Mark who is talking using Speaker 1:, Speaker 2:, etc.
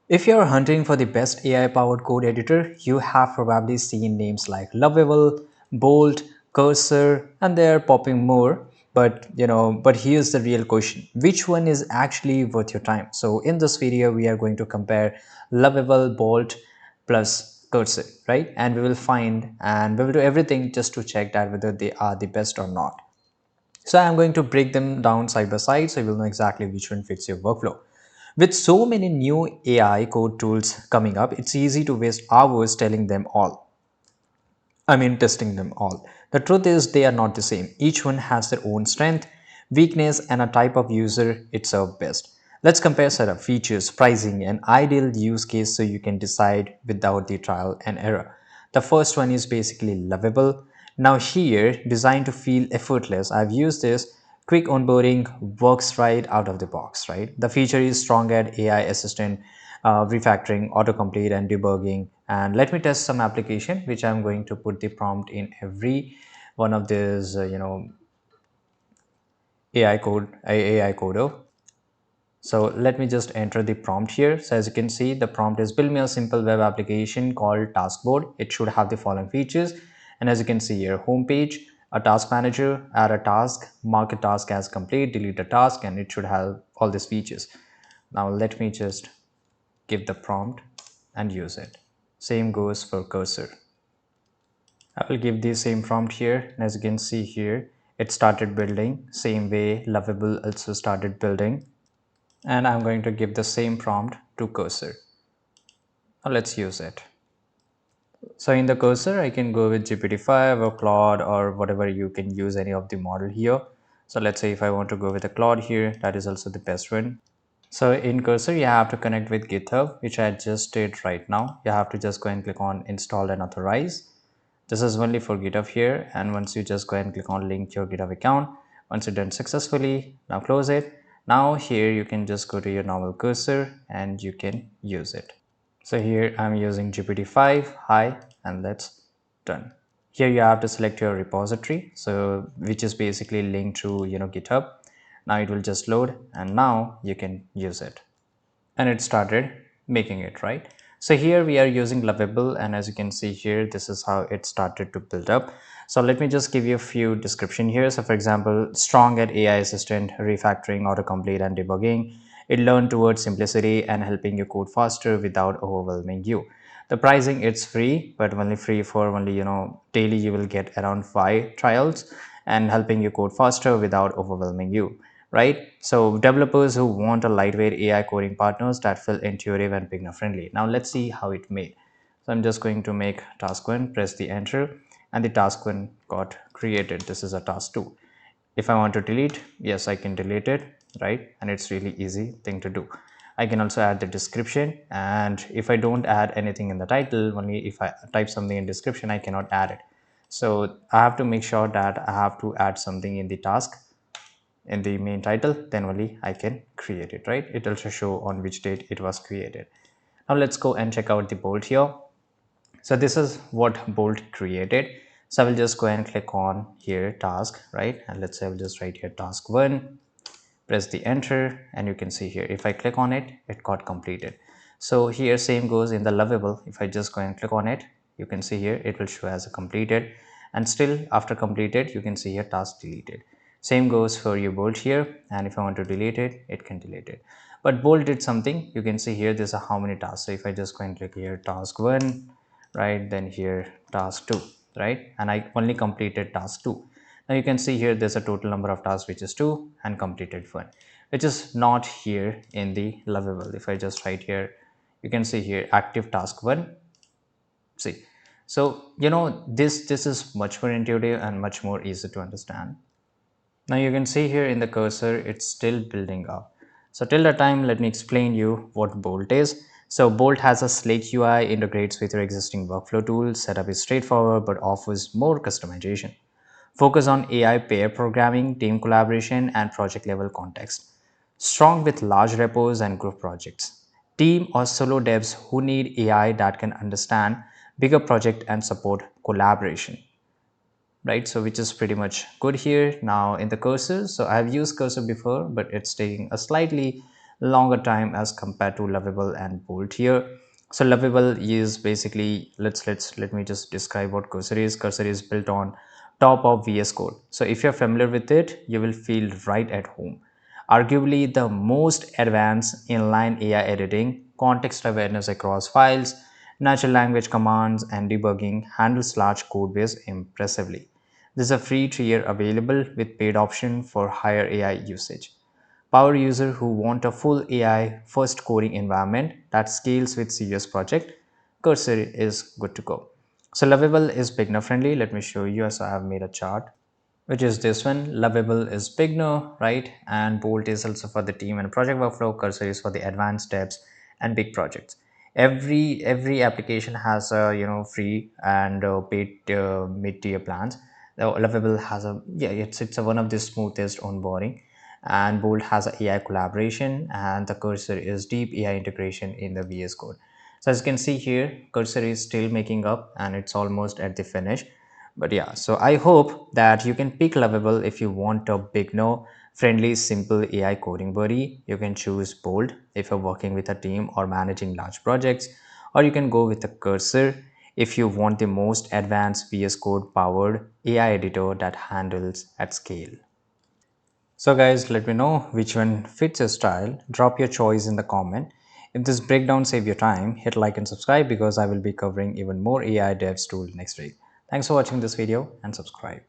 Speaker 1: If you're hunting for the best AI-powered code editor, you have probably seen names like Lovable, Bolt, Cursor, and they're popping more. But here's the real question: which one is actually worth your time? So in this video, we are going to compare Lovable, Bolt, plus Cursor, right? And we will find and we will do everything just to check that whether they are the best or not. So I'm going to break them down side by side so you will know exactly which one fits your workflow. With so many new AI code tools coming up, it's easy to waste hours telling them all. Testing them all. The truth is, they are not the same. Each one has their own strength, weakness, and a type of user it serves best. Let's compare setup, features, pricing, and ideal use case so you can decide without the trial and error. The first one is basically lovable. Now, here, designed to feel effortless, I've used this. Quick onboarding works right out of the box, right? The feature is strong at AI assistant, refactoring, autocomplete, and debugging. And let me test some application, which I'm going to put the prompt in every one of these, AI coder. So let me just enter the prompt here. So as you can see, the prompt is build me a simple web application called taskboard. It should have the following features. And as you can see here, homepage, a task manager, add a task, mark a task as complete, delete a task, and it should have all these features. Now let me just give the prompt and use it. Same goes for cursor. I will give the same prompt here, and as you can see here, it started building. Same way, Lovable also started building. And I'm going to give the same prompt to cursor. Now let's use it. So in the cursor, I can go with GPT-5 or Claude or whatever. You can use any of the model here. So let's say if I want to go with a Claude here, that is also the best one. So in Cursor, you have to connect with GitHub, which I just did right now. You have to just go and click on install and authorize. This is only for GitHub here. And once you just go and click on link your GitHub account, once you're done successfully, now close it. Now here you can just go to your normal cursor and you can use it. So here I'm using GPT-5, hi, and that's done. Here you have to select your repository, so which is basically linked to GitHub. Now it will just load and now you can use it. And it started making it, right? So here we are using Lovable, and as you can see here, this is how it started to build up. So let me just give you a few description here. So for example, strong at AI assistant, refactoring, autocomplete, and debugging. It learned towards simplicity and helping you code faster without overwhelming you. The pricing, it's free, but only free for only daily. You will get around 5 trials and helping you code faster without overwhelming you, right? So developers who want a lightweight AI coding partners that feel intuitive and beginner friendly. Now let's see how it made. So I'm just going to make task 1, press the enter, and the task 1 got created. This is a task 2. If I want to delete, yes, I can delete it, right? And it's really easy thing to do. I can also add the description, and if I don't add anything in the title, only if I type something in description, I cannot add it. So I have to make sure that I have to add something in the task in the main title, then only I can create it, right? It also show on which date it was created. Now let's go and check out the bolt here. So this is what bolt created. So I will just go and click on here task, right? And let's say I will just write here task 1, press the enter, and you can see here if I click on it, it got completed. So here same goes in the Lovable. If I just go and click on it, you can see here it will show as a completed, and still after completed you can see here task deleted. Same goes for your bolt here, and if I want to delete it, it can delete it. But bolt did something. You can see here there's a how many tasks. So if I just go and click here task 1, right, then here task 2, right, and I only completed task 2. Now you can see here there's a total number of tasks which is 2 and completed 1, which is not here in the Lovable. If I just write here, you can see here active task 1. See, so this is much more intuitive and much more easy to understand. Now you can see here in the cursor, it's still building up. So till the time, let me explain you what Bolt is. So Bolt has a sleek UI, integrates with your existing workflow tools, setup is straightforward but offers more customization. Focus on AI pair programming, team collaboration, and project level context. Strong with large repos and group projects. Team or solo devs who need AI that can understand bigger project and support collaboration, right? So which is pretty much good here. Now in the cursor, so I've used cursor before, but it's taking a slightly longer time as compared to Lovable and Bolt here. So Lovable is basically, let me just describe what Cursor is. Cursor is built on top of VS Code. So if you're familiar with it, you will feel right at home. Arguably the most advanced inline AI editing, context awareness across files, natural language commands, and debugging handles large code base impressively. There's a free tier available with paid option for higher AI usage. Power user who want a full AI first coding environment that scales with serious project, Cursor is good to go. So Lovable is beginner friendly. Let me show you. So I have made a chart, which is this one. Lovable is beginner, right? And Bolt is also for the team and project workflow. Cursor is for the advanced steps and big projects. Every application has a free and paid mid-tier plans. Lovable has a, yeah, it's a, one of the smoothest onboarding, and Bolt has a AI collaboration, and the Cursor is deep AI integration in the VS Code. So as you can see here, Cursor is still making up and it's almost at the finish. But yeah, so I hope that you can pick Lovable if you want a big, no, friendly, simple AI coding buddy. You can choose Bold if you're working with a team or managing large projects, or you can go with a Cursor if you want the most advanced VS Code powered AI editor that handles at scale. So guys, let me know which one fits your style. Drop your choice in the comment. If this breakdown saved your time, hit like and subscribe because I will be covering even more AI devs tools next week. Thanks for watching this video and subscribe.